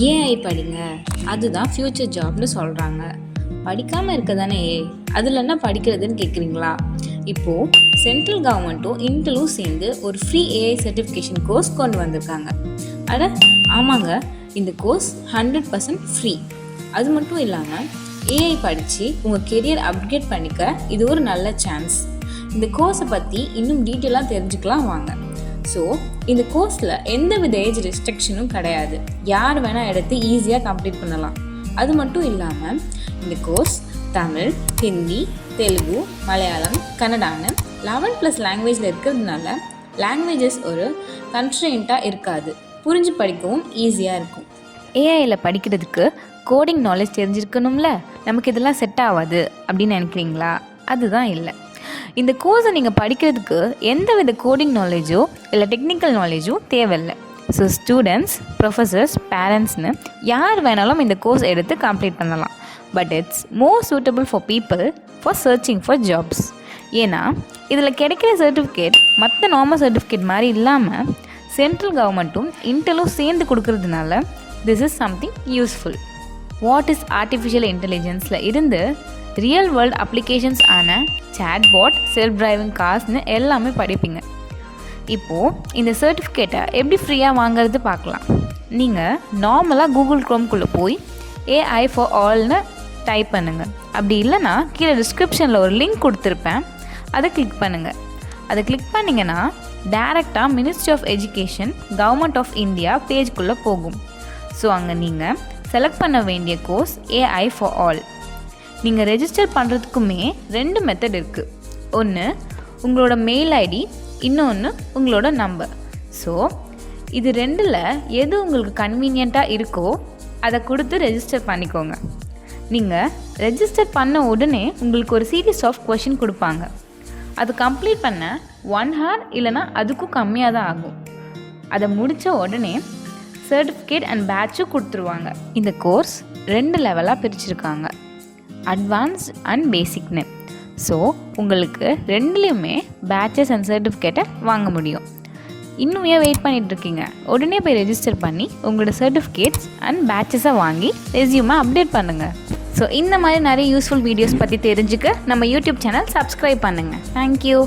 AI படிங்க, அதுதான் future ஜாப்னு சொல்கிறாங்க. படிக்காமல் இருக்க தானே ஏஐ, அதில் என்ன படிக்கிறதுன்னு கேட்குறீங்களா? இப்போது சென்ட்ரல் கவர்மெண்ட்டும் இன்டலும் சேர்ந்து ஒரு ஃப்ரீ ஏஐ சர்டிஃபிகேஷன் கோர்ஸ் கொண்டு வந்திருக்காங்க. அட ஆமாங்க, இந்த கோர்ஸ் 100% ஃப்ரீ. அது மட்டும் இல்லாமல் ஏஐ படித்து உங்கள் கெரியர் அப்கிரேட் பண்ணிக்க இது ஒரு நல்ல சான்ஸ். இந்த கோர்ஸை பற்றி இன்னும் டீட்டெயிலாக தெரிஞ்சுக்கலாம் வாங்க. ஸோ இந்த கோர்ஸில் எந்த வித ஏஜ் ரெஸ்ட்ரிக்ஷனும் கிடையாது. யார் வேணால் எடுத்து ஈஸியாக கம்ப்ளீட் பண்ணலாம். அது மட்டும் இல்லாமல் இந்த கோர்ஸ் தமிழ், ஹிந்தி, தெலுங்கு, மலையாளம், கன்னடான்னு 11+ லாங்குவேஜில் இருக்கிறதுனால லாங்குவேஜஸ் ஒரு கன்ஸ்ட்ரெயின்ட்டாக இருக்காது. புரிஞ்சு படிக்கவும் ஈஸியாக இருக்கும். ஏஐயில் படிக்கிறதுக்கு கோடிங் நாலேஜ் தெரிஞ்சிருக்கணும்ல, நமக்கு இதெல்லாம் செட் ஆகாது அப்படின்னு நினைக்கிறீங்களா? அதுதான் இல்லை. இந்த கோர்ஸை நீங்கள் படிக்கிறதுக்கு எந்த வித கோடிங் நாலேஜோ இல்லை டெக்னிக்கல் நாலேஜோ தேவையில்லை. ஸோ ஸ்டூடெண்ட்ஸ், ப்ரொஃபஸர்ஸ், பேரண்ட்ஸ்னு யார் வேணாலும் இந்த கோர்ஸ் எடுத்து கம்ப்ளீட் பண்ணலாம். But it's more suitable for people for searching for jobs. ஏன்னா இதில் கிடைக்கிற சர்டிஃபிகேட் மற்ற நார்மல் சர்டிஃபிகேட் மாதிரி இல்லாமல் சென்ட்ரல் கவர்மெண்ட்டும் இன்டலும் சேர்ந்து கொடுக்கறதுனால this is something useful. What is artificial இன்டெலிஜென்ஸில் இருந்து ரியல் வேர்ல்டு அப்ளிகேஷன்ஸ் ஆன சேட்பாட், செல்ஃப் டிரைவிங் கார்ஸ்னு எல்லாமே படிப்பீங்க. இப்போது இந்த சர்டிஃபிகேட்டை எப்படி ஃப்ரீயாக வாங்குறது பார்க்கலாம். நீங்கள் நார்மலாக கூகுள் க்ரோம்குள்ளே போய் ஏஐ ஃபார் ஆல்னு டைப் பண்ணுங்கள். அப்படி இல்லைனா கீழே டிஸ்கிரிப்ஷனில் ஒரு லிங்க் கொடுத்துருப்பேன், அதை கிளிக் பண்ணுங்கள். அதை கிளிக் பண்ணிங்கன்னா டேரெக்டாக ministry of education, government of India பேஜ்குள்ளே போகும். ஸோ அங்கே நீங்கள் செலக்ட் பண்ண வேண்டிய கோர்ஸ் ஏஐ ஃபார் ஆல். நீங்கள் ரெஜிஸ்டர் பண்ணுறதுக்குமே 2 மெத்தட் இருக்குது. ஒன்று உங்களோட மெயில் ஐடி, இன்னொன்று உங்களோட நம்பர். ஸோ இது 2ல் எது உங்களுக்கு கன்வீனியண்ட்டாக இருக்கோ அதை கொடுத்து ரெஜிஸ்டர் பண்ணிக்கோங்க. நீங்கள் ரெஜிஸ்டர் பண்ண உடனே உங்களுக்கு ஒரு சீரீஸ் ஆஃப் கொஷின் கொடுப்பாங்க. அது கம்ப்ளீட் பண்ண 1 hour இல்லைனா அதுக்கும் கம்மியாக தான் ஆகும். அதை முடித்த உடனே சர்டிஃபிகேட் அண்ட் பேட்சும் கொடுத்துருவாங்க. இந்த கோர்ஸ் 2 லெவலாக பிரிச்சுருக்காங்க, அட்வான்ஸ் அண்ட் பேசிக்னு. ஸோ உங்களுக்கு 2லேயுமே பேட்சஸ் அண்ட் சர்டிஃபிகேட்டை வாங்க முடியும். இன்னும் ஏன் வெயிட் பண்ணிகிட்ருக்கீங்க? உடனே போய் ரெஜிஸ்டர் பண்ணி உங்களோட சர்டிஃபிகேட்ஸ் அண்ட் பேட்சஸை வாங்கி ரெஸ்யூமை அப்டேட் பண்ணுங்கள். ஸோ இந்த மாதிரி நிறைய யூஸ்ஃபுல் வீடியோஸ் பற்றி தெரிஞ்சுக்க நம்ம யூடியூப் சேனல் சப்ஸ்கிரைப் பண்ணுங்கள். தேங்க்யூ.